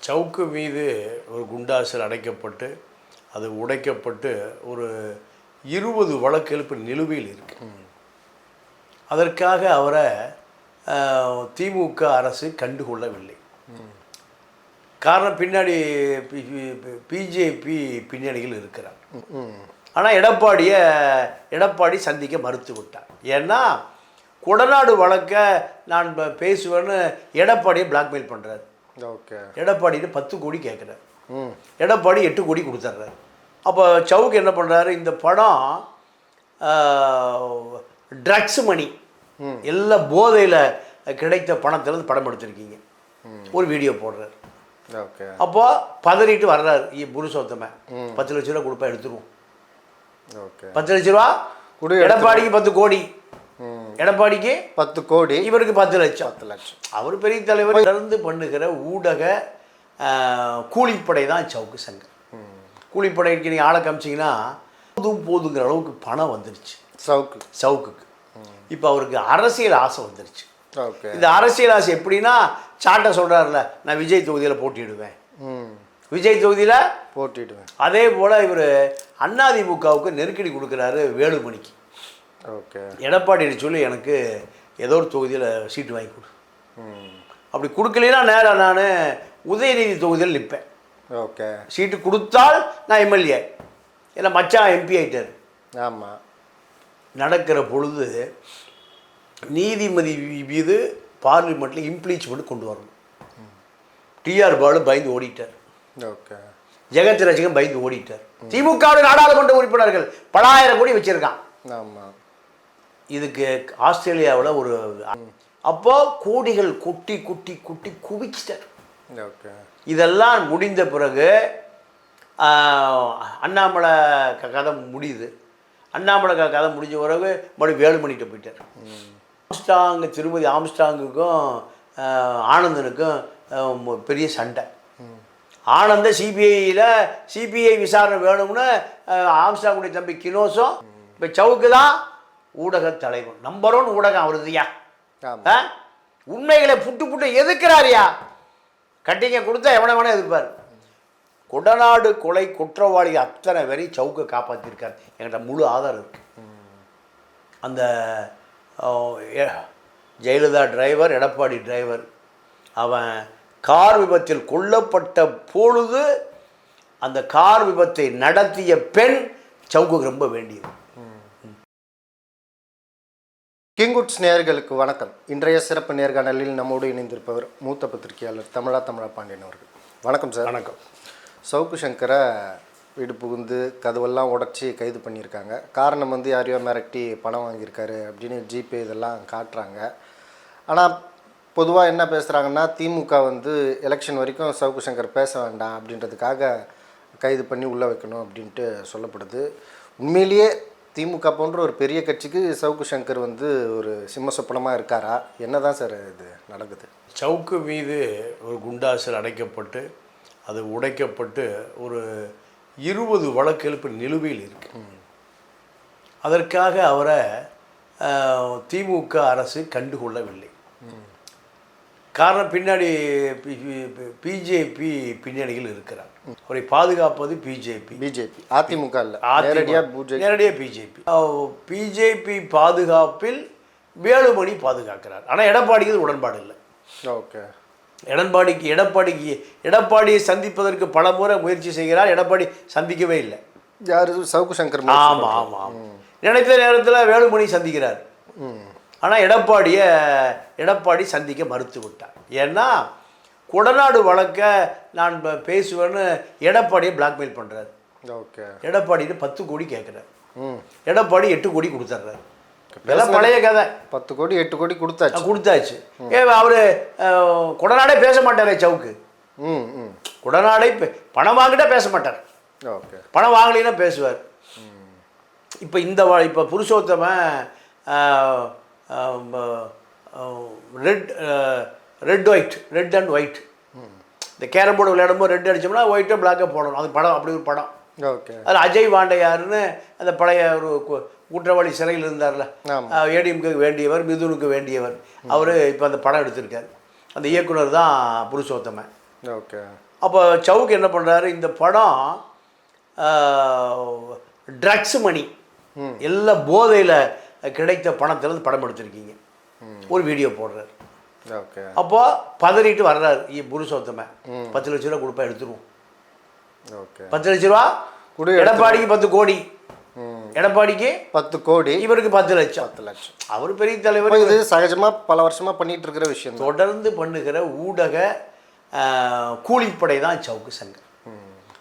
சவுக்கு மீது ஒரு குண்டாசில் அடைக்கப்பட்டு அது உடைக்கப்பட்டு ஒரு 20 வழக்குகள் இப்போ நிலுவையில் இருக்கு. அதற்காக அவரை திமுக அரசு கண்டுகொள்ளவில்லை. காரணம் பின்னாடி பிஜேபி பின்னணியில் இருக்கிறார். ஆனால் எடப்பாடி சந்திக்க மறுத்து விட்டார். ஏன்னா கொடநாடு வழக்கை நான் பேசுவேன்னு எடப்பாடியை பிளாக்மெயில் பண்ணுறாரு. ஓகே, எடப்பாடின்னு 10 கோடி கேட்குறாரு. எடப்பாடி 8 கோடி கொடுத்துட்றாரு. அப்போ சவுக்கு என்ன பண்ணுறாரு, இந்த படம் ட்ரக்ஸ் மணி எல்லா போதையில் கிடைத்த பணத்திலேருந்து படம் எடுத்திருக்கீங்க, ஒரு வீடியோ போடுறாரு. ஓகே, அப்போ பதறிட்டு வர்றாரு புருஷோத்தமன், 10 லட்ச ரூபா கொடுப்பா எடுத்துருவோம். ஓகே, 10 லட்ச ரூபா எடப்பாடிக்கு 10 கோடி, எடப்பாடிக்கு 10 கோடி, இவருக்கு 10 லட்சம். அவர் பெரிய தலைவர். தொடர்ந்து பண்ணுகிற ஊடக கூலிப்படை தான் சவுக்கு சங்கர். கூலிப்படைக்கு நீங்கள் ஆளை காமிச்சிங்கன்னா போதுங்கிற அளவுக்கு பணம் வந்துருச்சு சவுக்குக்கு. இப்போ அவருக்கு அரசியல் ஆசை வந்துருச்சு. இந்த அரசியல் ஆசை எப்படின்னா, சாட்டை சொல்கிறார்ல, நான் விஜய் தொகுதியில் போட்டிடுவேன், விஜய் தொகுதியில் போட்டிடுவேன். அதே போல் இவர் அதிமுகவுக்கு நெருக்கடி கொடுக்குறாரு வேலுமணிக்கு. ஓகே, எடப்பாடி சொல்லி எனக்கு ஏதோ ஒரு தொகுதியில் சீட்டு வாங்கி கொடு. அப்படி கொடுக்கலனா நேராக நான் உதயநிதி தொகுதியில் நிற்பேன். ஓகே, சீட்டு கொடுத்தால் நான் எம்எல்ஏ, ஏன்னா மச்சான் எம்பி ஆகிட்டார். ஆமாம், நடக்கிற பொழுது நீதிமதி மீது பார்லிமெண்ட்டில் இம்ப்ளீச்மெண்ட் கொண்டு வரணும். டிஆர் பாலு பயந்து ஓடிட்டார். ஓகே, ஜெகத் ரசிகன் பயந்து ஓடிட்டார். திமுக நாடாளுமன்ற உறுப்பினர்கள் பல ஆயிரம் கோடி வச்சுருக்கான். ஆமாம், இதுக்கு ஆஸ்திரேலியாவில் ஒரு அப்போ கோடிகள் கொட்டி கொட்டி கொட்டி குவிச்சிட்டார். ஓகே, இதெல்லாம் முடிந்த பிறகு அண்ணாமலை கதை முடியுது. அண்ணாமலை கதை முடிஞ்ச பிறகு மறுபடியும் வேலுமணிகிட்ட போயிட்டார். திருமதி ஆம்ஸ்டாங்குக்கும் ஆனந்தனுக்கும் பெரிய சண்டை. ஆனந்த சிபிஐ விசாரணை வேணும்னு ஆம்ஸ்டாங்குடைய தம்பி கினோஸும், இப்போ சவுக்கு தான் ஊடக தலைவர், நம்பர் 1 ஊடகம் அவருதுயா. உண்மைகளை புட்டு எதிர்க்கிறாரியா. கட்டிங்க கொடுத்தா எவனை வேணா எதிர்ப்பார். கொடநாடு கொலை குற்றவாளி அத்தனை வரை சவுக்கை காப்பாற்றிருக்கார். என்கிட்ட முழு ஆதாரம் இருக்கு. அந்த ஜெயலலிதா டிரைவர், எடப்பாடி டிரைவர், அவன் கார் விபத்தில் கொல்லப்பட்ட பொழுது அந்த கார் விபத்தை நடத்திய பெண் சவுக்கு ரொம்ப வேண்டியது. கிங்குட்ஸ் நேயர்களுக்கு வணக்கம். இன்றைய சிறப்பு நேர்காணலில் நம்மோடு இணைந்திருப்பவர் மூத்த பத்திரிகையாளர் தமிழா பாண்டியன் அவர்கள். வணக்கம் சார். வணக்கம். சவுக்கு சங்கரை வீடு புகுந்து கதவெல்லாம் உடச்சி கைது பண்ணியிருக்காங்க. காரணம் யாரையோ மிரட்டி பணம் வாங்கியிருக்காரு அப்படின்னு ஜிபே இதெல்லாம் காட்டுறாங்க. ஆனால் பொதுவாக என்ன பேசுகிறாங்கன்னா, திமுக எலெக்ஷன் வரைக்கும் சவுக்கு சங்கர் பேச வேண்டாம் அப்படின்றதுக்காக கைது பண்ணி உள்ளே வைக்கணும் அப்படின்ட்டு சொல்லப்படுது. உண்மையிலேயே திமுக போன்ற ஒரு பெரிய கட்சிக்கு சவுக்கு சங்கர் ஒரு சிம்ம சொப்பனமாக இருக்காரா? என்ன தான் சார் இது நடக்குது? சவுக்கு மீது ஒரு குண்டாசில் அடைக்கப்பட்டு அது உடைக்கப்பட்டு ஒரு 20 வழக்குகள் இப்போ நிலுவையில் இருக்கு. அதற்காக அவரை திமுக அரசு கண்டுகொள்ளவில்லை. காரணம் பின்னாடி பிஜேபி பின்னணியில் இருக்கிறார். அவரை பாதுகாப்பது பிஜேபி. அதிமுக இல்லை, நேரடியாக பிஜேபி பாதுகாப்பில் வேலுமணி பாதுகாக்கிறார். ஆனால் எடப்பாடிக்கு உடன்பாடு இல்லை. ஓகே, எடப்பாடியை சந்திப்பதற்கு பல முறை முயற்சி செய்கிறார். எடப்பாடி சந்திக்கவே இல்லை. யார்? சவுக்கு சங்கர். ஆமாம் ஆமாம் ஆமாம், நினைத்த நேரத்தில் வேலுமணி சந்திக்கிறார். ஆனால் எடப்பாடி சந்திக்க மறுத்து விட்டார். ஏன்னா கொடநாடு வழக்கை நான் பேசுவேன்னு எடப்பாடியை பிளாக்மெயில் பண்ணுறாரு. ஓகே, எடப்பாடின்னு 10 கோடி கேட்குறாரு. எடப்பாடி 8 கோடி கொடுத்துட்றாரு. இதெல்லாம் பழைய கதை. 10 கோடி 8 கோடி கொடுத்தாச்சு. அவர் கொடநாடே பேச மாட்டாரே சவுக்கு. கொடநாடை பணம் வாங்கிட்டா பேச மாட்டார். ஓகே, பணம் வாங்கலைன்னா பேசுவார். இப்போ புருஷோத்தமன் ரெட் அண்ட் ஒயிட் இந்த கேரம் போர்டு விளையாடும்போது ரெட் அடித்தோம்னா ஒயிட்டோ பிளாக்கை போடணும். அது படம், அப்படி ஒரு படம். ஓகே, அதில் அஜய் வாண்டையாருன்னு அந்த பழைய ஒரு குற்றவாளி சிறையில் இருந்தார்ல, ஏடிஎம்க்கு வேண்டியவர், மிதுனுக்கு வேண்டியவர், அவர் இப்போ அந்த படம் எடுத்திருக்கார். அந்த இயக்குனர் தான் புருஷோத்தமன். ஓகே, அப்போ சவுக் என்ன பண்ணுறாரு, இந்த படம் ட்ரக்ஸ் மணி எல்லா போதையில் கிடைத்த பணத்திலேருந்து படம் எடுத்திருக்கீங்க, ஒரு வீடியோ போடுறாரு. ஓகே. அப்போ பதறிட்டு வர்றாரு புருஷோத்தமன், 10 லட்ச ரூபா கொடுப்பா எடுத்துருவோம். ஓகே. 10 லட்ச ரூபா எடப்பாடிக்கு 10 கோடி, எடப்பாடிக்கு 10 கோடி, இவருக்கு 10 லட்சம். 10 லட்சம். அவர் பெரிய தலைவர். இது சகஜமாக பல வருஷமாக பண்ணிட்டு இருக்கிற விஷயம். தொடர்ந்து பண்ணுகிற ஊடக கூலிப்படை தான் சவுக்கு சங்கர்.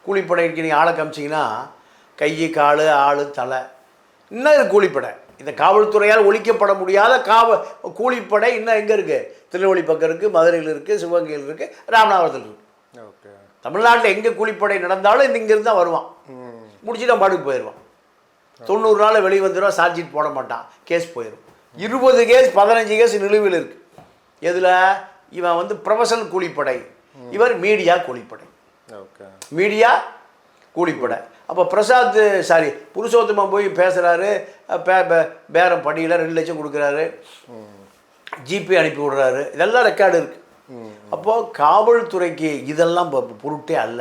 கூலிப்படைக்கு நீங்கள் ஆளை காமிச்சிங்கன்னா கை கால் ஆள் தலை, இன்னும் இது கூலிப்படை. இந்த காவல்துறையால் ஒழிக்கப்பட முடியாத கூலிப்படை இன்னும் எங்கே இருக்குது? திருநெல்வேலி பக்கம் இருக்குது, மதுரையில் இருக்குது, சிவகங்கையில் இருக்குது, ராமநாதபுரத்தில் இருக்குது. ஓகே. தமிழ்நாட்டில் எங்கே கூலிப்படை நடந்தாலும் இந்த இங்கேருந்து தான் வருவான், முடிச்சுட்டு பாட்டுக்கு போயிடுவான். 90 நாள் வெளியே வந்துடுவான், சார்ஜ் ஷீட் போட மாட்டான், கேஸ் போயிடும். 20 கேஸ் 15 கேஸ் நிலுவையில் இருக்குது. எதில்? இவன் வந்து ப்ரொஃபஷனல் கூலிப்படை, இவர் மீடியா கூலிப்படை. ஓகே. மீடியா கூலிப்படை. அப்போ புருஷோத்தமன் போய் பேசுகிறாரு, பேரம் படியில் 2 லட்சம் கொடுக்குறாரு, ஜிபே அனுப்பி விடுறாரு, இதெல்லாம் ரெக்கார்டு இருக்குது. அப்போது காவல்துறைக்கு இதெல்லாம் பொருட்டே அல்ல.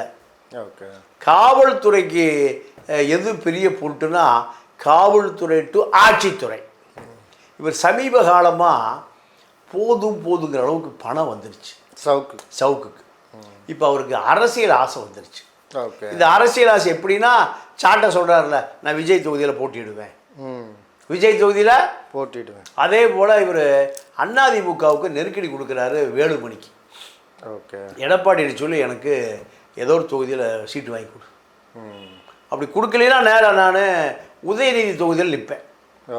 ஓகே. காவல்துறைக்கு எது பெரிய பொருட்டுனா காவல்துறை டு ஆட்சித்துறை. இவர் சமீப காலமாக போதுங்கிற அளவுக்கு பணம் வந்துருச்சு சவுக்குக்கு. இப்போ அவருக்கு அரசியல் ஆசை வந்துருச்சு. இந்த அரசியல் ஆசை எப்படின்னா, சாட்டை சொல்கிறார்ல, நான் விஜய் தொகுதியில் போட்டிடுவேன், விஜய் தொகுதியில் போட்டிடுவேன். அதே போல் இவர் அதிமுகவுக்கு நெருக்கடி கொடுக்குறாரு வேலுமணிக்கு. ஓகே. எடப்பாடி சொல்லி எனக்கு ஏதோ ஒரு தொகுதியில் சீட்டு வாங்கி கொடு, அப்படி கொடுக்கலனா நேராக நான் உதயநிதி தொகுதியில் நிற்பேன்.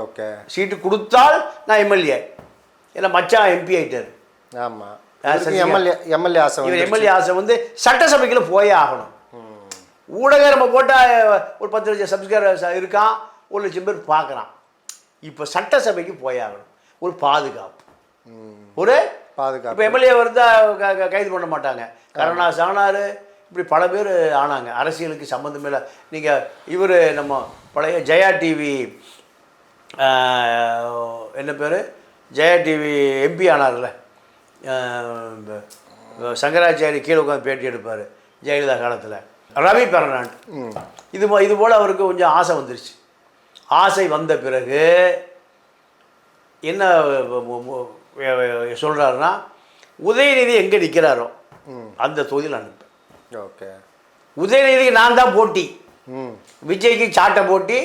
ஓகே. சீட்டு கொடுத்தால் நான் எம்எல்ஏ, ஏன்னா மச்சான் எம்பி ஆகிட்டார். ஆமாம். எம்எல்ஏ ஆசை வந்து சட்டசபைக்குள்ள போயே ஆகணும். ஊடக நம்ம போட்டால் ஒரு 10 லட்சம் சப்ஸ்கிரைபர் இருக்கான், 1 லட்சம் பேர் பார்க்குறான். இப்போ சட்டசபைக்கு போயே ஆகணும். ஒரு பாதுகாப்பு. இப்போ எம்எல்ஏ இருந்தால் கைது பண்ண மாட்டாங்க. கருணாஸ் ஆனார், இப்படி பல பேர் ஆனாங்க. அரசியலுக்கு சம்மந்தமே இல்லை. நீங்கள் இவர் நம்ம பழைய ஜெயா டிவி என்ன பேர், ஜெயா டிவி எம்பி ஆனார்ல, சங்கராச்சாரி கீழே உட்காந்து பேட்டி எடுப்பார் ஜெயலலிதா காலத்தில், ரவி பெர்னாண்ட். இது போல் அவருக்கு கொஞ்சம் ஆசை வந்துருச்சு. ஆசை வந்த பிறகு என்ன சொல்கிறாருன்னா, உதயநிதி எங்கே நிற்கிறாரோ அந்த தொகுதியில் அனுப்பேன். ஓகே. உதயநிதிக்கு நான் தான் போட்டி, விஜய்க்கு சாட்டை போட்டி,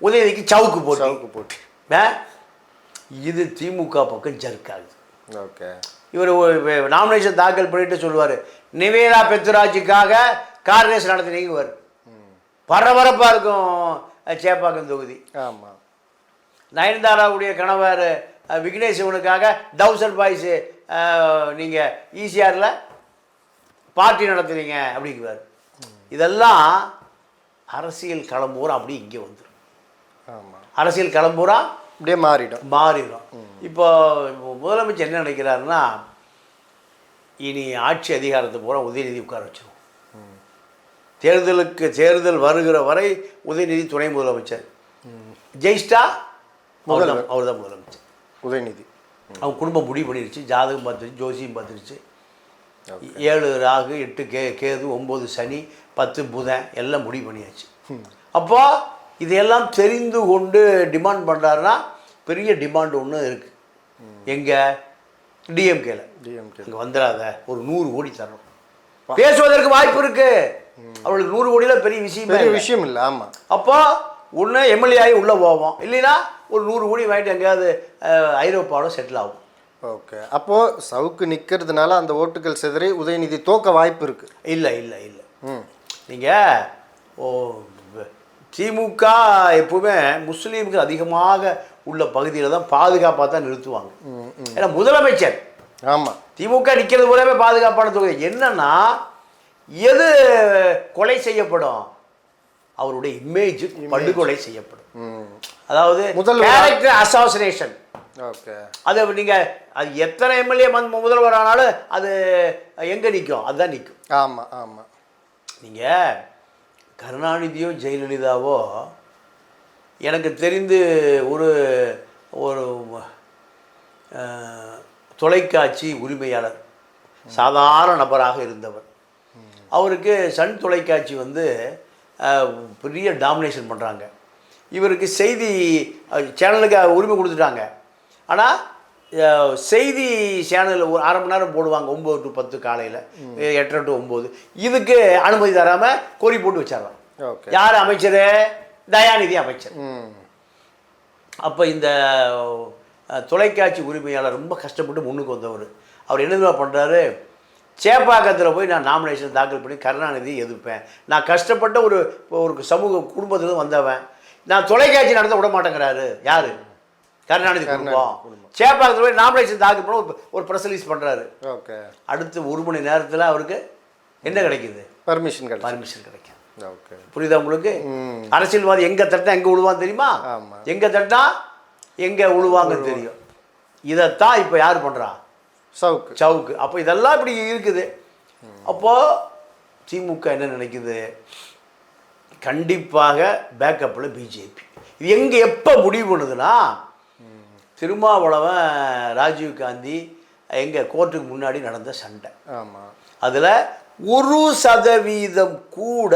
உதயநிதிக்கு சவுக்கு போட்டி. இது திமுக பக்கம் ஜர்க்காகுது. ஓகே. இவர் நாமினேஷன் தாக்கல் பண்ணிட்டு சொல்லுவார், நிவேதா பெத்துராஜுக்காக கார் ரேஸ் நடத்தினீங்க. பரபரப்பாக இருக்கும் சேப்பாக்கம் தொகுதி. ஆமாம். நயன்தாராவுடைய கணவர் விக்னேஷ் சிவனுக்காக 1000 பாய்ஸு நீங்கள் ஈசிஆரில் பார்ட்டி நடத்துறீங்க அப்படிங்குவார். இதெல்லாம் அரசியல் களம்பூரா அப்படி இங்கே வந்துடும். ஆமாம். அரசியல் களம்பூரா அப்படியே மாறிடும். இப்போ முதலமைச்சர் என்ன நினைக்கிறாருன்னா, இனி ஆட்சி அதிகாரத்தை பூரா உதயநிதி உட்கார வச்சிருவோம். தேர்தல் வருகிற வரை உதயநிதி துணை முதலமைச்சர், ஜெயிஸ்டா அவர் தான் முதலமைச்சர். உதயநிதி அவங்க குடும்பம் முடிவு பண்ணிருச்சு, ஜாதகம் பார்த்துருச்சு, ஜோசியம் பார்த்துருச்சு. 7 ராகு 8 கேது 9 சனி 10 புதன் எல்லாம் முடிவு பண்ணியாச்சு. அப்போ இதையெல்லாம் தெரிந்து கொண்டு டிமாண்ட் பண்ணுறாருன்னா, பெரிய டிமாண்ட் ஒன்று இருக்குது. எங்கே? டிஎம்கேல. இங்கே வந்துடாத, ஒரு 100 கோடி தரணும். பேசுவதற்கு வாய்ப்பு இருக்குது. அவளுக்கு 100 கோடியில் பெரிய விஷயம் இல்லை. ஆமாம். அப்போ ஒன்று எம்எல்ஏ ஆகி உள்ளே போவோம், இல்லைன்னா ஒரு 100 கோடி வாங்கிட்டு எங்கேயாவது ஐரோப்பாவோட செட்டில் ஆகும். ஓகே. அப்போது சவுக்கு நிற்கிறதுனால அந்த ஓட்டுகள் சிதறி உதயநிதி தோக்க வாய்ப்பு இருக்குது. இல்லை. நீங்கள் திமுக எப்பவுமே முஸ்லீம்கள் அதிகமாக உள்ள பகுதியில் தான் பாதுகாப்பாக தான் நிறுத்துவாங்க. ஏன்னா முதலமைச்சர். ஆமாம். திமுக நிற்கிறது போலவே பாதுகாப்பான தொகுதி. என்னன்னா, எது கொலை செய்யப்படும்? அவருடைய இமேஜ் படுகொலை செய்யப்படும். அதாவது கேரக்டர் அசாசினேஷன். ஓகே. அது நீங்கள் அது எத்தனை எம்எல்ஏ முதல்வர் ஆனாலும் அது எங்கே நிற்கும்? அதுதான் நிற்கும். ஆமாம். நீங்கள் கருணாநிதியோ ஜெயலலிதாவோ எனக்கு தெரிந்து ஒரு ஒரு தொலைக்காட்சி உரிமையாளர், சாதாரண நபராக இருந்தவர். அவருக்கு சன் தொலைக்காட்சி வந்து பெரிய டாமினேஷன் பண்ணுறாங்க. இவருக்கு செய்தி சேனலுக்கு உரிமை கொடுத்துட்டாங்க. ஆனால் செய்தி சேனல் ஒரு அரை மணி நேரம் போடுவாங்க 9 to 10 காலையில், 8 to 9. இதுக்கு அனுமதி தராமல் கோரி போட்டு வச்சிடலாம். யார் அமைச்சர்? தயாநிதி அமைச்சர். அப்போ இந்த தொலைக்காட்சி உரிமையாளர் ரொம்ப கஷ்டப்பட்டு முன்னுக்கு வந்தவர். அவர் என்ன பண்ணுறாரு, சேப்பாக்கத்தில் போய் நான் நாமினேஷன் தாக்கல் பண்ணி கருணாநிதி எதிர்ப்பேன், நான் கஷ்டப்பட்ட ஒரு சமூக குடும்பத்தில் வந்தவன், நான் தொலைக்காட்சி நடத்த விட மாட்டேங்கிறாரு. யார்? கருணாநிதி குடும்பம். சேப்பாக்கத்தில் போய் நாமினேஷன் தாக்கல் பண்ண ஒரு ப்ரெஸ் ரிலீஸ் பண்ணுறாரு. ஓகே. அடுத்து 1 மணி நேரத்தில் அவருக்கு என்ன கிடைக்குது? பர்மிஷன் கிடைக்கும். ஓகே, புரியுதா உங்களுக்கு? அரசியல்வாதி எங்கே தட்டினா எங்கே விழுவான்னு தெரியுமா? எங்கே தட்டினா எங்கே விழுவாங்கன்னு தெரியும். இதைத்தான் இப்போ யார் பண்ணுறா? சவுக்கு. அப்போ இதெல்லாம் இப்படி இருக்குது. அப்போது திமுக என்ன நினைக்குது? கண்டிப்பாக பேக்கப்பில் பிஜேபி. இது எங்கே எப்போ முடிவு பண்ணுதுன்னா, திருமாவளவன் ராஜீவ்காந்தி எங்கள் கோர்ட்டுக்கு முன்னாடி நடந்த சண்டை. ஆமாம். அதில் 1% கூட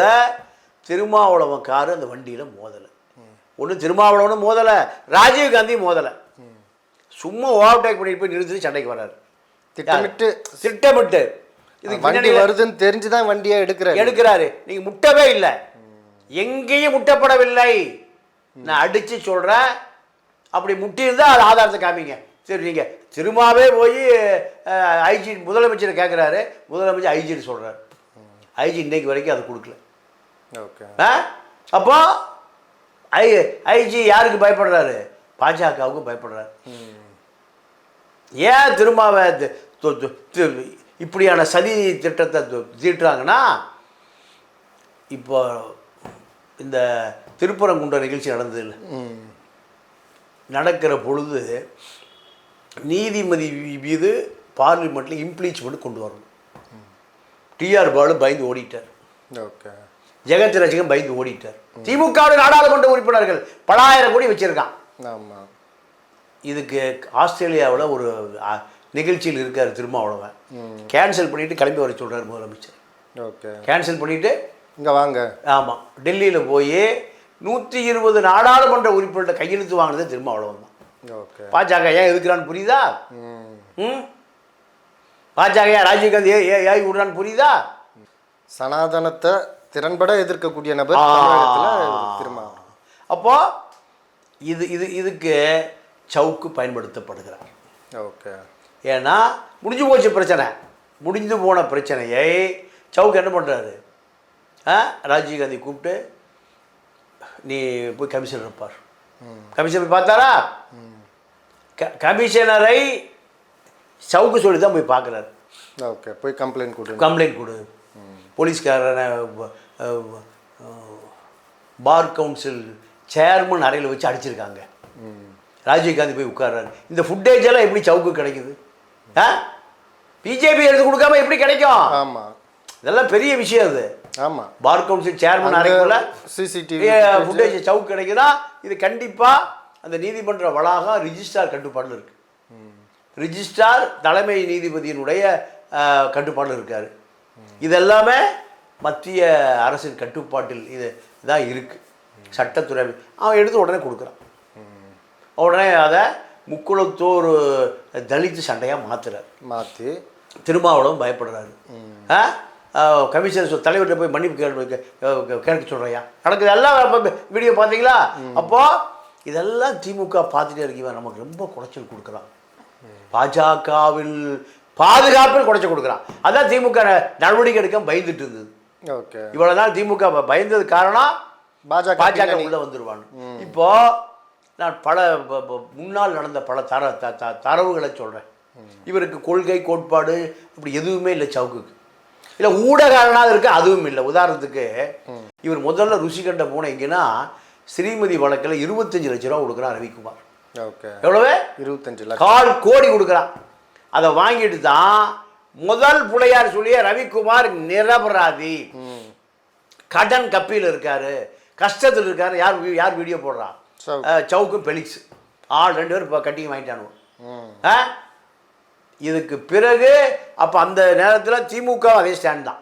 திருமாவளவன் காரு அந்த வண்டியில் மோதலை. ஒன்று திருமாவளவனும் மோதலை, ராஜீவ்காந்தி மோதலை. சும்மா ஓவர்டேக் பண்ணிட்டு போய் நிறுத்தி சண்டைக்கு வர்றாரு. திட்டமிட்டு இதுக்கு வண்டி வருதுன்னு தெரிஞ்சுதான் வண்டியை எடுக்கிறாரு. நீங்க முட்டவே இல்லை, எங்கேயும் முட்டப்படவில்லை. நான் அடிச்சு சொல்றேன். அப்படி முட்டியிருந்தா அது ஆதாரத்தை காமிங்க. சரி, நீங்க திரும்பவே போய் ஐஜி முதலமைச்சர் கேட்குறாரு, முதலமைச்சர் ஐஜின்னு சொல்றாரு. ஐஜி இன்னைக்கு வரைக்கும் அதை கொடுக்கல. ஓகே. அப்போ ஐஜி யாருக்கு பயப்படுறாரு? பாஜகவுக்கு பயப்படுறாரு. ஏன் திருமாவை இப்படியான சதி திட்டத்தை தீட்டுறாங்கன்னா, இப்போ இந்த திருப்பரங்குன்ற நிகழ்ச்சி நடந்தது இல்லை, நடக்கிற பொழுது நீதிமதி மீது பார்லிமெண்ட்டில் இம்ப்ளீச்மெண்ட் கொண்டு வரணும். டிஆர் பாலு பயந்து ஓடிட்டார். ஓகே. ஜெகத் ரசிகன் பயந்து ஓடிட்டார். திமுகவுடைய நாடாளுமன்ற உறுப்பினர்கள் பல ஆயிரம் கோடி வச்சிருக்கான். ஆமாம். இதுக்கு ஆஸ்திரேலியாவில் ஒரு நிகழ்ச்சியில் இருக்கார் திருமாவளவன். கேன்சல் பண்ணிவிட்டு கிளம்பி வர சொல்கிறார் முதலமைச்சர். ஓகே. கேன்சல் பண்ணிவிட்டு இங்கே வாங்க. ஆமாம், டெல்லியில் போய் 120 நாடாளுமன்ற உறுப்பினர்கிட்ட கையெழுத்து வாங்கினது திருமாவளவன் தான். ஓகே. பாஜக ஏன் எதுக்குறான்னு புரியுதா? பாஜக ஏன் ராஜீவ்காந்தி ஏன் விடுறான்னு புரியுதா? சனாதனத்தை திறன்பட எதிர்க்கக்கூடிய நபர் திருமாவளவன். அப்போ இதுக்கு சவுக்கு பயன்படுத்தப்படுகிறார். ஓகே. ஏன்னா முடிஞ்சு போச்சு பிரச்சனை. முடிந்து போன பிரச்சனையை சவுக்கு என்ன பண்ணுறாரு? ராஜீவ்காந்தி கூப்பிட்டு நீ போய் கமிஷனர் இருப்பார். கமிஷனர் பார்த்தாரா? கமிஷனரை சவுக்கு சொல்லி தான் போய் பார்க்குறாரு. ஓகே. போய் கம்ப்ளைண்ட் கொடு. போலீஸ்காரனை பார் கவுன்சில் சேர்மன் அறையில் வச்சு அடிச்சிருக்காங்க. ராஜீவ்காந்தி போய் உட்கார்றாரு. இந்த ஃபுட்டேஜ் எல்லாம் எப்படி சவுக்கு கிடைக்குது? பிஜேபி எடுத்து கொடுக்காம எப்படி கிடைக்கும்? ஆமாம், இதெல்லாம் பெரிய விஷயம். அது ஆமாம். பார் கவுன்சில் சேர்மன் அறைக்குள்ள சிசிடிவி ஃபுட்டேஜ் சவுக்கு கிடைக்குதா? இது கண்டிப்பாக அந்த நீதிமன்ற வளாகம் ரிஜிஸ்ட்ரார் கட்டுப்பாடில் இருக்குது. ரிஜிஸ்ட்ரார் தலைமை நீதிபதியினுடைய கட்டுப்பாடில் இருக்கார். இதெல்லாமே மத்திய அரசின் கட்டுப்பாட்டில் இது தான் இருக்குது. சட்டத்துறை அவன் எடுத்து உடனே கொடுக்குறான். உடனே அதை முக்குளத்தோர் தலித்து சண்டையாக மாற்றி திருமாவளவன் பயப்படுறாரு. கமிஷனர் தலைவர்கிட்ட போய் மன்னிப்பு கேட்க சொல்கிறையா நடக்குது. எல்லாம் வீடியோ பார்த்தீங்களா? அப்போது இதெல்லாம் திமுக பார்த்துட்டே இருக்கீங்க. நமக்கு ரொம்ப குறைச்சல் கொடுக்குறான். பாஜகவில் பாதுகாப்பில் குறைச்சல் கொடுக்குறான். அதான் திமுக நடவடிக்கை எடுக்க பயந்துட்டு இருந்தது. ஓகே. இவ்வளோ நாள் திமுக பயந்தது காரணம் பாஜக உள்ள வந்துடுவான்னு. இப்போ நான் பல முன்னால் நடந்த பல தரவுகளை சொல்கிறேன். இவருக்கு கொள்கை கோட்பாடு இப்படி எதுவுமே இல்லை சவுக்குக்கு. இல்லை ஊடகனாக இருக்க அதுவும் இல்லை. உதாரணத்துக்கு இவர் முதல்ல ருசி கண்ட போன எங்கன்னா ஸ்ரீமதி வழக்கில் 25 லட்ச ரூபா கொடுக்குறான் ரவிக்குமார். ஓகே. எவ்வளவு? 25 லட்சம். 1/4 கோடி கொடுக்குறான். அதை வாங்கிட்டு தான் முதல் புலையார் சொல்லிய ரவிக்குமார் நிரபராதி, கடன் கப்பியில் இருக்காரு, கஷ்டத்தில் இருக்காரு. யார் வீடியோ போடுறான்? சவுக்கும் பெலிக்ஸ் ஆள் 2 பேர் இப்போ கட்டிங் வாங்கிட்டானுவோம். இதுக்கு பிறகு அப்போ அந்த நேரத்தில் திமுக அதே ஸ்டாண்ட் தான்.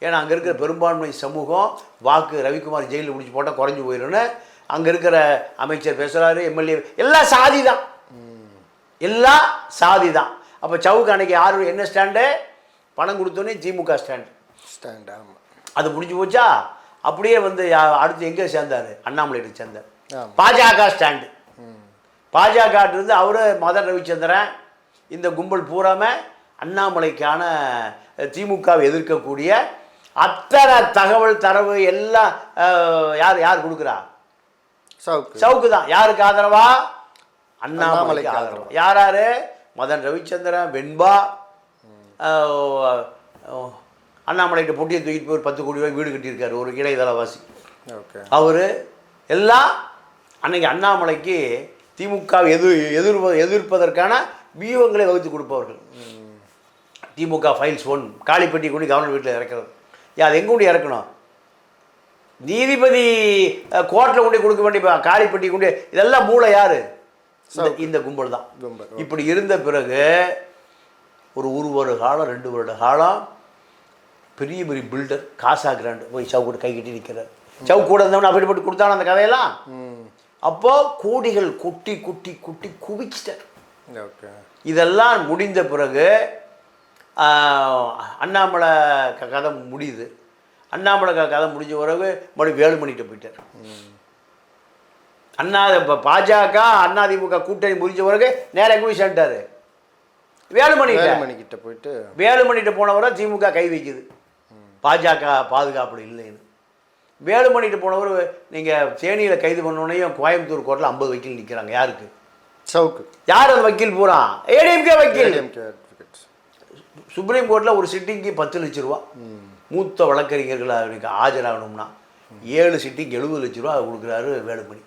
ஏன்னா அங்கே இருக்கிற பெரும்பான்மை சமூகம் வாக்கு ரவிக்குமார் ஜெயிலில் பிடிச்சி போட்டால் குறைஞ்சி போயிடும்னு அங்கே இருக்கிற அமைச்சர் பேசுகிறாரு, எம்எல்ஏ எல்லாம் சாதி தான், எல்லாம் சாதி தான். அப்போ சவுக்கு அன்னைக்கு யார் என்ன ஸ்டாண்டு? பணம் கொடுத்தோன்னே திமுக ஸ்டாண்டு. ஆமாம், அது முடிஞ்சு போச்சா. அப்படியே வந்து அடுத்து எங்கே சேர்ந்தார்? அண்ணாமலைகிட்ட சேர்ந்தார். பாஜக ஸ்டாண்டு. பாஜக அவர் மதன் ரவிச்சந்திரன் இந்த கும்பல் பூராமல் அண்ணாமலைக்கான திமுகவை எதிர்க்கக்கூடிய அத்தனை தகவல் தரவு எல்லாம் யார் கொடுக்குறா? சவுக்கு தான். யாருக்கு ஆதரவா? அண்ணாமலைக்கு ஆதரவா. யார்? மதன் ரவிச்சந்திரன், வெண்பா, அண்ணாமலைகிட்ட பொட்டியை தூக்கிட்டு போய் 10 கோடி ரூபாய் வீடு கட்டியிருக்காரு ஒரு இடைத்தளவாசி. அவர் எல்லாம் அன்னைக்கு அண்ணாமலைக்கு திமுகவை எதிர்ப்பதற்கான வியூகங்களை வகுத்து கொடுப்பவர்கள். திமுக ஃபைல்ஸ் 1 காளிப்பட்டி கொண்டு கவர்னர் வீட்டில் இறக்கிறது. அது எங்கே கொண்டு இறக்கணும்? நீதிபதி கோர்ட்டில் கொண்டு கொடுக்க வேண்டிய காளிப்பட்டி கொண்டு, இதெல்லாம் மூளை யார்? இந்த கும்பல் தான். இப்படி இருந்த பிறகு ஒரு வருட காலம் 2 வருட காலம் பெரிய பெரிய பில்டர் காசா கிராண்ட் போய் சவுக்கு கை கட்டி நிற்கிறார். சவுக்கு கூட இருந்தவன் அப்படி போட்டு கொடுத்தான அந்த கதையெல்லாம். அப்போ கோடிகள் குட்டி குட்டி குட்டி குவிச்சிட்டார். இதெல்லாம் முடிந்த பிறகு அண்ணாமலை கதை முடியுது. அண்ணாமலை கதை முடிஞ்ச பிறகு மறுபடியும் வேலுமணிகிட்ட போயிட்டார். பாஜக அதிமுக கூட்டணி முடிஞ்ச பிறகு நேரம் எங்கே போய் சேர்ந்துட்டாரு? வேலுமணிகிட்ட போயிட்டு வேலுமணிகிட்ட போனவரை திமுக கை வைக்குது, பாஜக பாதுகாப்பு இல்லைன்னு. வேலுமணிகிட்ட போனவர் நீங்கள் தேனியில் கைது பண்ணோன்னையும் கோயம்புத்தூர் கோர்ட்டில் 50 வக்கீல் நிற்கிறாங்க. யாருக்கு? சவுக்கு. யார் அந்த வக்கீல் பூரா? ஏடிஎம்கே வக்கீல். சுப்ரீம் கோர்ட்டில் ஒரு சிட்டிங்கு 10 லட்ச ரூபா. மூத்த வழக்கறிஞர்கள் அவருக்கு ஆஜராகணும்னா 7 சிட்டிங் 70 லட்ச ரூபா கொடுக்குறாரு வேலுமணி.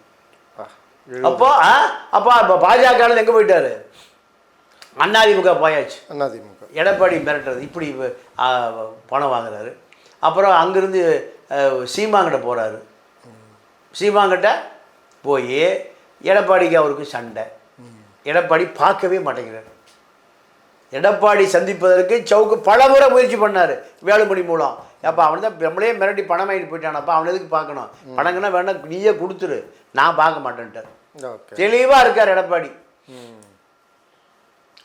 அப்போ பாஜக எங்கே போயிட்டாரு? அதிமுக போயாச்சு. எடப்பாடி மிரட்டுறது இப்படி பணம் வாங்குறாரு. அப்புறம் அங்கேருந்து சீமாங்கிட்ட போகிறாரு. சீமாங்கிட்ட போய் எடப்பாடிக்கு அவருக்கு சண்டை. எடப்பாடி பார்க்கவே மாட்டேங்கிறார். எடப்பாடி சந்திப்பதற்கு சவுக்கு பலமுறை முயற்சி பண்ணார் வேலுமணி மூலம். அப்போ அவன் தான் நம்மளே மிரட்டி பணம் வாங்கிட்டு போயிட்டானப்பா, அவன் எதுக்கு பார்க்கணும்? பணங்கன்னா வேணா நீயே கொடுத்துரு, நான் பார்க்க மாட்டேன்ட்டார். தெளிவாக இருக்கார் எடப்பாடி.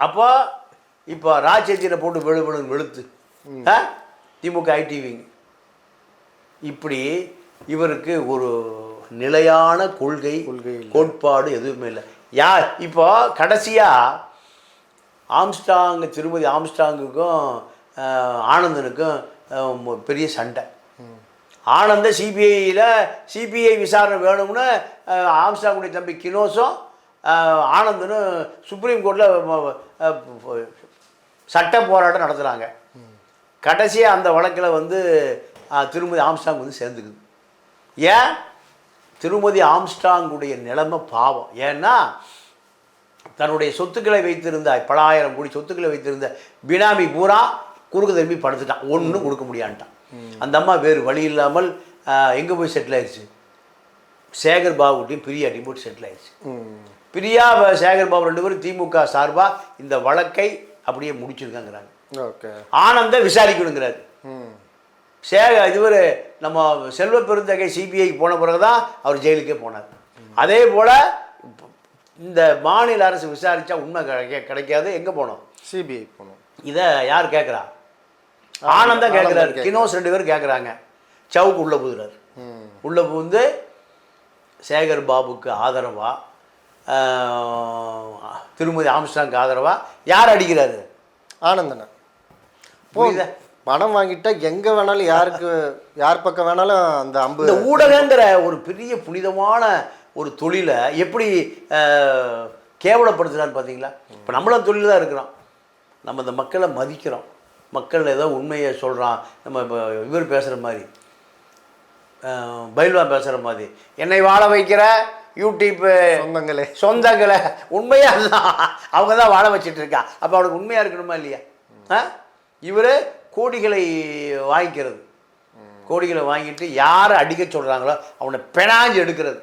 அப்போ இப்போ ராஜ்யத்தினை போட்டு வெளுன்னு வெளுத்து திமுக ஐடிவிங்க. இப்படி இவருக்கு ஒரு நிலையான கொள்கை கோட்பாடு எதுவுமே இல்லை. இப்போ கடைசியாக திருமதி ஆம்ஸ்டாங்குக்கும் ஆனந்தனுக்கும் பெரிய சண்டை. ஆனந்த சிபிஐ விசாரணை வேணும்னு ஆம்ஸ்டாங்குடைய தம்பி கினோஸும் ஆனந்தனும் சுப்ரீம் கோர்ட்டில் சட்ட போராட்டம் நடத்துகிறாங்க. கடைசியாக அந்த வழக்கில் திருமதி ஆம்ஸ்டாங் சேர்ந்துக்குது. ஏன்? திருமதி ஆம்ஸ்டாங்குடைய நிலைமை பாவம். ஏன்னா தன்னுடைய சொத்துக்களை வைத்திருந்த பல ஆயிரம் கோடி சொத்துக்களை வைத்திருந்த பினாமி பூரா குறுக்கு திரும்பி படுத்துட்டான். ஒன்றும் கொடுக்க முடியான்ட்டான். அந்த அம்மா வேறு வழி இல்லாமல் எங்கே போய் செட்டில் ஆயிடுச்சு? சேகர் பாபுட்டையும் பிரியாட்டையும் போட்டு செட்டில் ஆயிடுச்சு. பிரியா சேகர் பாபு 2 பேரும் திமுக சார்பாக இந்த வழக்கை அப்படியே முடிச்சிருக்காங்கிறாங்க. ஆனந்த விசாரிக்கணுங்கிறாரு. இவர் நம்ம செல்வ பெருந்தகை சிபிஐக்கு போன பிறகு தான் அவர் ஜெயிலுக்கே போனார். அதே போல் இந்த மாநில அரசு விசாரித்தா உண்மை கிடைக்காது. எங்கே போனோம்? சிபிஐ போனோம். இதை யார் கேட்குறா? ஆனந்தம் கேட்குறாரு. கினோஸ் 2 பேரும் கேட்குறாங்க. சவுக்கு உள்ளே புகுறாரு. உள்ளே புகுந்து சேகர் பாபுக்கு ஆதரவா திருமதி ஆம்ஸ்டாங்க்கு ஆதரவா யார் அடிக்கிறாரு? ஆனந்தனா. புரியுதா? பணம் வாங்கிட்டா எங்கே வேணாலும் யார் பக்கம் வேணாலும் அந்த இந்த ஊடகங்கிற ஒரு பெரிய புனிதமான ஒரு தொழிலை எப்படி கேவலப்படுத்துகிறான்னு பார்த்தீங்களா? இப்போ நம்மளும் தொழில் தான் இருக்கிறோம். நம்ம இந்த மக்களை மதிக்கிறோம். மக்கள் ஏதோ உண்மையை சொல்கிறான். நம்ம இப்போ இவர் பேசுகிற மாதிரி பயில்வான் பேசுகிற மாதிரி என்னை வாழ வைக்கிற யூடியூப் சொந்தங்களை உண்மையாக தான் அவங்க தான் வாழ வச்சுட்டு இருக்கா. அப்போ அவனுக்கு உண்மையாக இருக்கணுமா இல்லையா? இவர் கோடிகளை வாங்கிக்கிறது. கோடிகளை வாங்கிட்டு யாரை அடிக்க சொல்கிறாங்களோ அவனை பெனாஞ்சு எடுக்கிறது.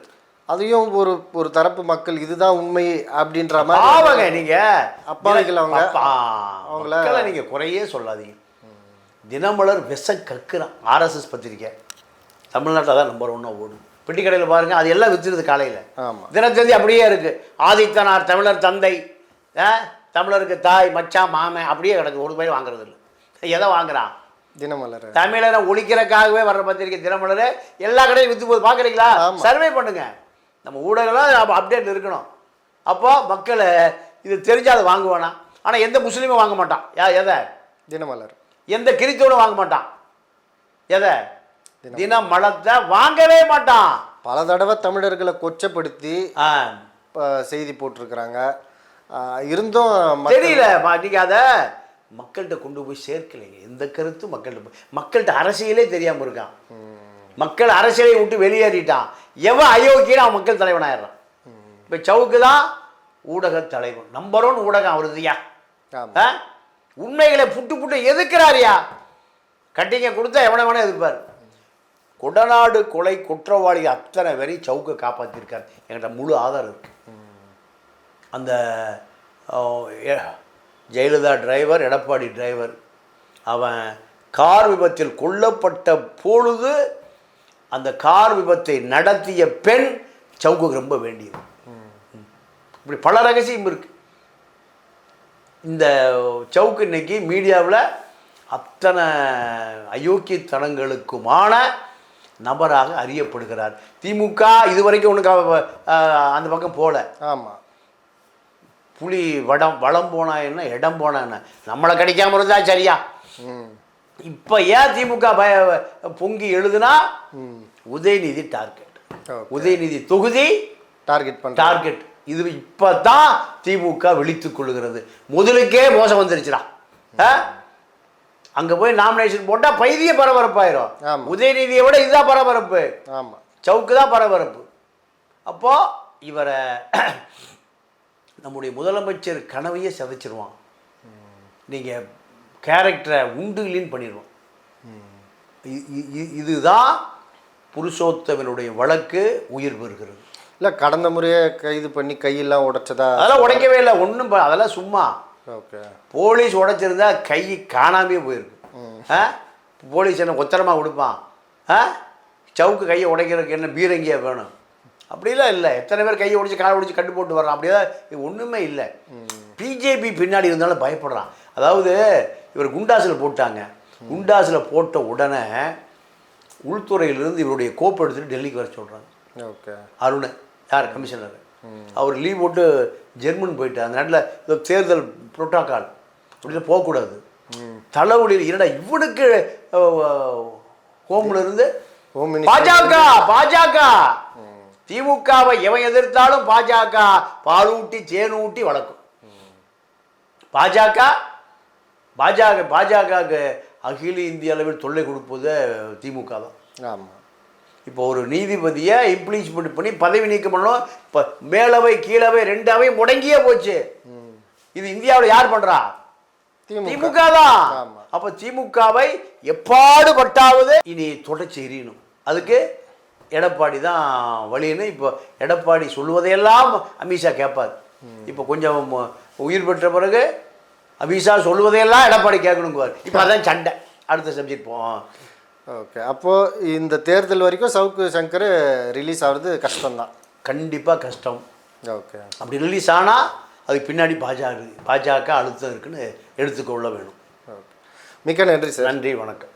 அதையும் ஒரு தரப்பு மக்கள் இதுதான் உண்மை அப்படின்ற மாதிரி ஆவாங்க. நீங்கள் அப்பாவிகள் அவங்கள நீங்கள் குறையே சொல்லாதீங்க. தினமலர் கக்குறான். ஆர்எஸ்எஸ் பத்திரிக்கை தமிழ்நாட்டில் தான் நம்பர் 1 ஓடும். பெட்டி கடையில் பாருங்கள், அது எல்லாம் விற்றுருது காலையில். ஆமாம், தினத்தந்தி அப்படியே இருக்குது. ஆதித்தனார் தமிழர் தந்தை, தமிழருக்கு தாய், மச்சான், மாமன் அப்படியே கிடக்கு. ஒரு பேர் வாங்குறது இல்லை. எதை வாங்குறான்? தினமலர். தமிழரை ஒழிக்கிறதுக்காகவே வர்ற பத்திரிக்கை தினமலர் எல்லா கடையும் விற்று போது பார்க்குறீங்களா? சர்வே பண்ணுங்க. நம்ம ஊடகம்லாம் அப்டேட் இருக்கணும். அப்போ மக்களை இது தெரிஞ்சால் அதை வாங்குவானா? ஆனால் எந்த முஸ்லீமும் வாங்க மாட்டான். எதை? தினமலர். எந்த கிறிஸ்தவனும் வாங்க மாட்டான். எதை? தினமலத்தை வாங்கவே மாட்டான். பல தடவை தமிழர்களை கொச்சப்படுத்தி செய்தி போட்டிருக்கிறாங்க. இருந்தும் தெரியல. நீங்க அதை மக்கள்கிட்ட கொண்டு போய் சேர்க்கலைங்க. எந்த கருத்தும் மக்கள்கிட்ட அரசியலே தெரியாமல் இருக்கான். மக்கள் அரசியலை விட்டு வெளியேறிட்டான். எவன் அயோக்கியன்னு அவன் மக்கள் தலைவனாயிடுறான். இப்போ சவுக்கு தான் ஊடக தலைவன், நம்பர் 1 ஊடகம் அவருதுயா. உண்மைகளை புட்டு எதுக்குறாருயா? கட்டிங்க கொடுத்தா எவனை வேணா எதிர்ப்பார். கொடநாடு கொலை குற்றவாளி அத்தனை வரை சவுக்கை காப்பாற்றிருக்கார். என்கிட்ட முழு ஆதாரம் இருக்கு. அந்த ஜெயலலிதா டிரைவர், எடப்பாடி டிரைவர், அவன் கார் விபத்தில் கொல்லப்பட்ட பொழுது அந்த கார் விபத்தை நடத்திய பெண் சவுக்கு ரொம்ப வேண்டியது. இப்படி பல ரகசியம் இருக்கு. இந்த சவுக்கு இன்னைக்கு மீடியாவில் அத்தனை அயோக்கியத்தனங்களுக்குமான நபராக அறியப்படுகிறார். திமுக இதுவரைக்கும் ஒன்றுக்கு அந்த பக்கம் போல. ஆமாம், புலி வளம் போனா என்ன, இடம் போனா என்ன, நம்மளை கிடைக்காம இருந்தா சரியா? இப்போ ஏன் திமுக பொங்கி எழுதுனா உதயநிதி டார்கெட், உதயநிதி தொகுதி டார்கெட். இது இப்போ தான் திமுக விழித்துக் கொள்ளுகிறது. முதலுக்கே மோசம் வந்துருச்சுடா. அங்கே போய் நாமினேஷன் போட்டால் பைதிய பரபரப்பாயிரும். உதயநிதியை விட இதுதான் பரபரப்பு. ஆமாம், சவுக்கு தான் பரபரப்பு. அப்போது இவரை நம்முடைய முதலமைச்சர் கனவையே சிதைச்சிருவான். நீங்கள் கேரக்டரை உண்டு இல்லைன்னு பண்ணிடுவோம். இதுதான் புருஷோத்தமனுடைய வழக்கு உயிர் பெறுகிறது. இல்லை, கடந்த முறையே கைது பண்ணி கையெல்லாம் உடைச்சதா? அதெல்லாம் உடைக்கவே இல்லை, ஒன்றும் அதெல்லாம் சும்மா. ஓகே, போலீஸ் உடைச்சிருந்தா கை காணாமே போயிருக்கு. போலீஸ் என்ன ஒத்தரமாக கொடுப்பான்? சவுக்கு கையை உடைக்கிறதுக்கு என்ன பீரங்கியா வேணும்? அப்படிலாம் இல்லை. எத்தனை பேர் கையை உடைச்சி காலை உடைச்சி கட்டு போட்டு வர்றான். அப்படிதான் ஒன்றுமே இல்லை. பிஜேபி பின்னாடி இருந்தாலும் பயப்படுறான். அதாவது இவர் குண்டாசில் போட்டாங்க. குண்டாசில் போட்ட உடனே உள்துறையிலிருந்து இவருடைய கோப்பு எடுத்துகிட்டு டெல்லிக்கு வர சொல்கிறாங்க. ஓகே, அருண் யார் கமிஷனர், அவர் லீவ் போட்டு ஜெர்மன் போயிட்டு அந்த நாட்டில் இந்த தேர்தல் புரோட்டோக்கால் அப்படின்னு போகக்கூடாது. தலைவலியில் இரண்டா இவனுக்கு ஹோம்ல இருந்து பாஜக திமுகவை எவன் எதிர்த்தாலும் பாஜக பாலூட்டி தேனூட்டி வளர்க்கும். பாஜகவுக்கு அகில இந்திய அளவில் தொல்லை கொடுப்பது திமுக தான். ஆமாம், இப்போ ஒரு நீதிபதியை இம்ப்ளீச்மெண்ட் பண்ணி பதவி நீக்கம் பண்ணணும். இப்போ மேலவை கீழவை ரெண்டாவே முடங்கியே போச்சு. இது இந்தியாவில் யார் பண்றா? திமுக தான். அப்போ திமுகவை எப்பாடுபட்டாவது இனி தொடர்ச்சி எறியணும். அதுக்கு எடப்பாடி தான் வழின்னு. இப்போ எடப்பாடி சொல்லுவதையெல்லாம் அமித்ஷா கேட்பார். இப்போ கொஞ்சம் உயிர் பெற்ற பிறகு அமித்ஷா சொல்லுவதையெல்லாம் எடப்பாடி கேட்கணுங்குவார். இப்போ அதான் சண்டை. அடுத்த சப்ஜெக்ட் போவோம். ஓகே, அப்போது இந்த தேர்தல் வரைக்கும் சவுக்கு சங்கர் ரிலீஸ் ஆகிறது கஷ்டம்தான். கண்டிப்பாக கஷ்டம். ஓகே, அப்படி ரிலீஸ் ஆனால் அதுக்கு பின்னாடி பாஜக அழுத்தம் இருக்குன்னு எடுத்துக்கொள்ள வேணும். ஓகே, மிக்க நன்றி சார். நன்றி, வணக்கம்.